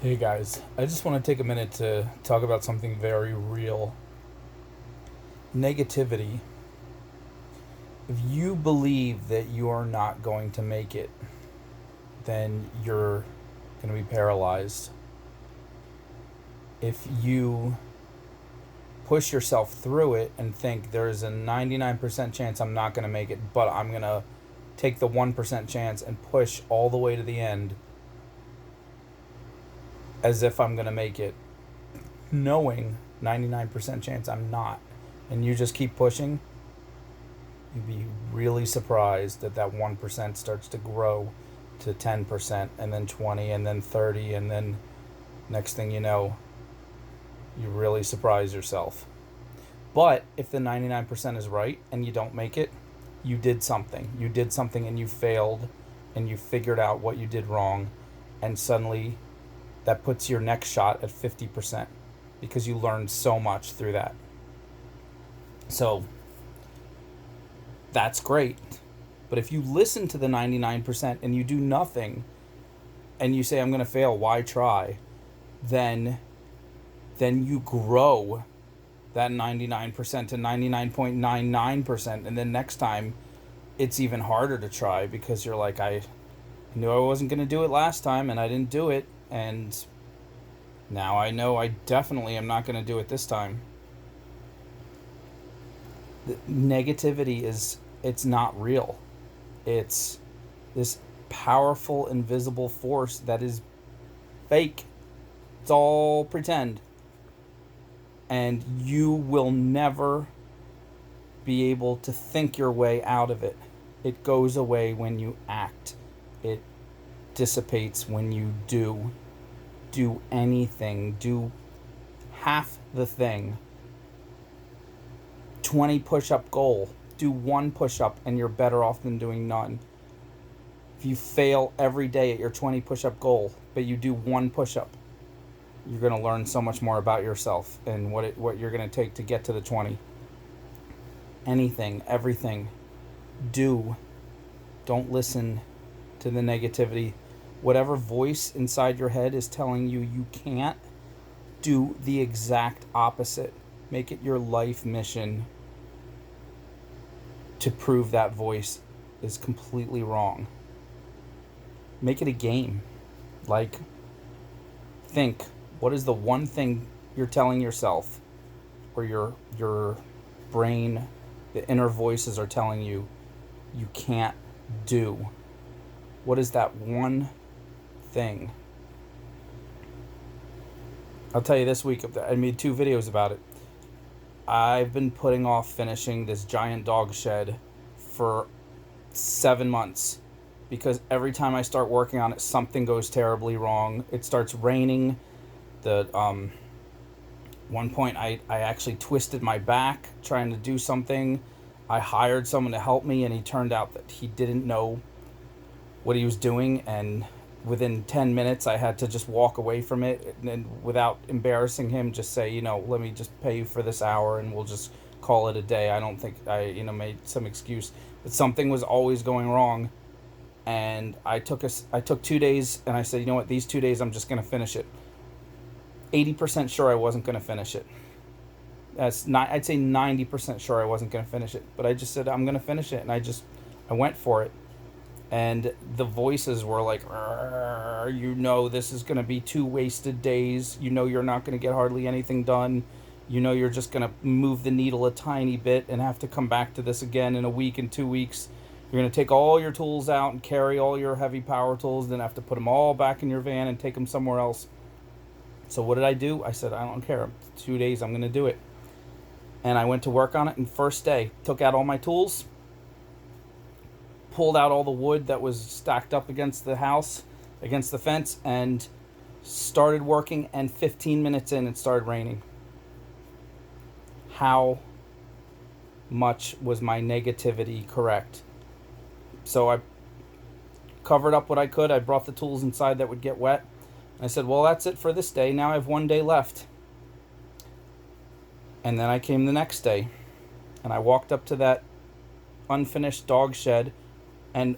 Hey guys, I just want to take a minute to talk about something very real. Negativity. If you believe that you're not going to make it, then you're going to be paralyzed. If you push yourself through it and think there's a 99% chance I'm not going to make it, but I'm going to take the 1% chance and push all the way to the end as if I'm going to make it, knowing 99% chance I'm not, and you just keep pushing, you'd be really surprised that that 1% starts to grow to 10% and then 20 and then 30, and then next thing you know, you really surprise yourself. But if the 99% is right and you don't make it, you did something. You did something and you failed and you figured out what you did wrong, and suddenly that puts your next shot at 50% because you learned so much through that. So that's great. But if you listen to the 99% and you do nothing and you say, I'm going to fail, why try? Then you grow that 99% to 99.99%. And then next time it's even harder to try because you're like, I knew I wasn't going to do it last time and I didn't do it. And now I know I definitely am not going to do it this time. The negativity it's not real. It's this powerful, invisible force that is fake. It's all pretend. And you will never be able to think your way out of it. It goes away when you act. It dissipates when you do. Do anything. Do half the thing. 20 push-up goal. Do one push-up and you're better off than doing none. If you fail every day at your 20 push-up goal, but you do one push-up, you're going to learn so much more about yourself and what you're going to take to get to the 20. Anything, everything. Do. Don't listen to the negativity. Whatever voice inside your head is telling you you can't, do the exact opposite. Make it your life mission to prove that voice is completely wrong. Make it a game. Like, think, what is the one thing you're telling yourself, or your brain, the inner voices are telling you you can't do? What is that one thing? I'll tell you, this week I made 2 videos about it. I've been putting off finishing this giant dog shed for 7 months because every time I start working on it, something goes terribly wrong. It starts raining. The one point I actually twisted my back trying to do something. I hired someone to help me, and he turned out that he didn't know what he was doing, and within 10 minutes I had to just walk away from it, and without embarrassing him, just say, let me just pay you for this hour and we'll just call it a day. I don't think I made some excuse, but something was always going wrong. And I took 2 days, and I said, you know what, these 2 days I'm just going to finish it. 80% sure I wasn't going to finish it. That's not, I'd say 90% sure I wasn't going to finish it, but I just said I'm going to finish it, and I went for it. And the voices were like, this is going to be 2 wasted days. You're not going to get hardly anything done. You're just going to move the needle a tiny bit and have to come back to this again in a week and 2 weeks. You're going to take all your tools out and carry all your heavy power tools, then have to put them all back in your van and take them somewhere else. So what did I do? I said, I don't care. 2 days, I'm going to do it. And I went to work on it, and first day, took out all my tools, pulled out all the wood that was stacked up against the house, against the fence, and started working, and 15 minutes in, it started raining. How much was my negativity correct? So I covered up what I could. I brought the tools inside that would get wet. I said, well, that's it for this day. Now I have 1 day left. And then I came the next day, and I walked up to that unfinished dog shed. And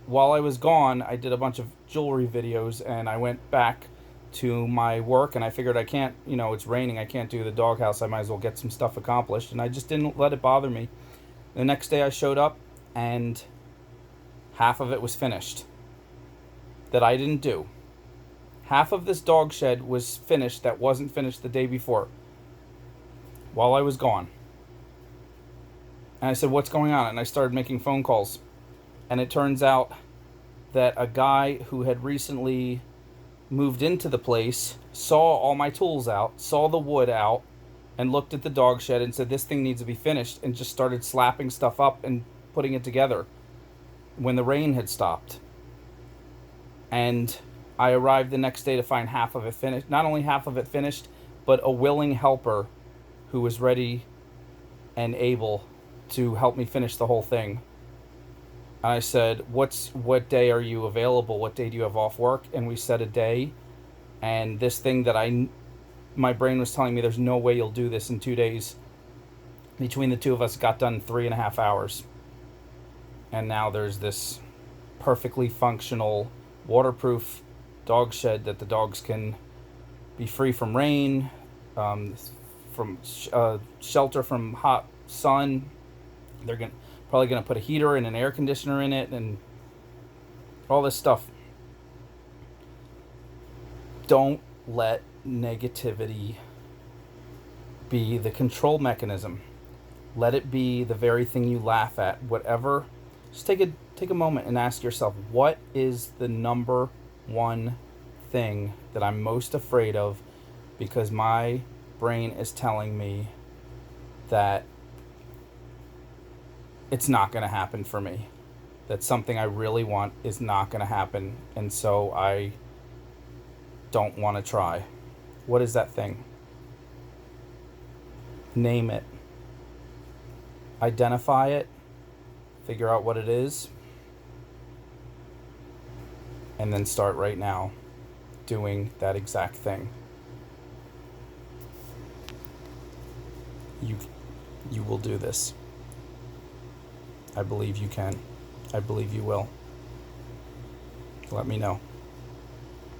while I was gone, I did a bunch of jewelry videos, and I went back to my work, and I figured I can't, it's raining, I can't do the doghouse, I might as well get some stuff accomplished, and I just didn't let it bother me. The next day I showed up, and half of it was finished that I didn't do. Half of this dog shed was finished that wasn't finished the day before while I was gone. And I said, what's going on? And I started making phone calls. And it turns out that a guy who had recently moved into the place saw all my tools out, saw the wood out, and looked at the dog shed and said, this thing needs to be finished, and just started slapping stuff up and putting it together when the rain had stopped. And I arrived the next day to find half of it finished. Not only half of it finished, but a willing helper who was ready and able to help me finish the whole thing. And I said, what day are you available? What day do you have off work? And we set a day. And this thing that my brain was telling me, there's no way you'll do this in 2 days. Between the two of us, got done in 3.5 hours. And now there's this perfectly functional, waterproof dog shed that the dogs can be free from rain, from shelter from hot sun. They're probably going to put a heater and an air conditioner in it and all this stuff. Don't let negativity be the control mechanism. Let it be the very thing you laugh at. Whatever. Just take a moment and ask yourself, what is the number one thing that I'm most afraid of, because my brain is telling me that it's not going to happen for me, that something I really want is not going to happen, and so I don't want to try. What is that thing? Name it. Identify it. Figure out what it is. And then start right now doing that exact thing. You will do this. I believe you can. I believe you will. Let me know.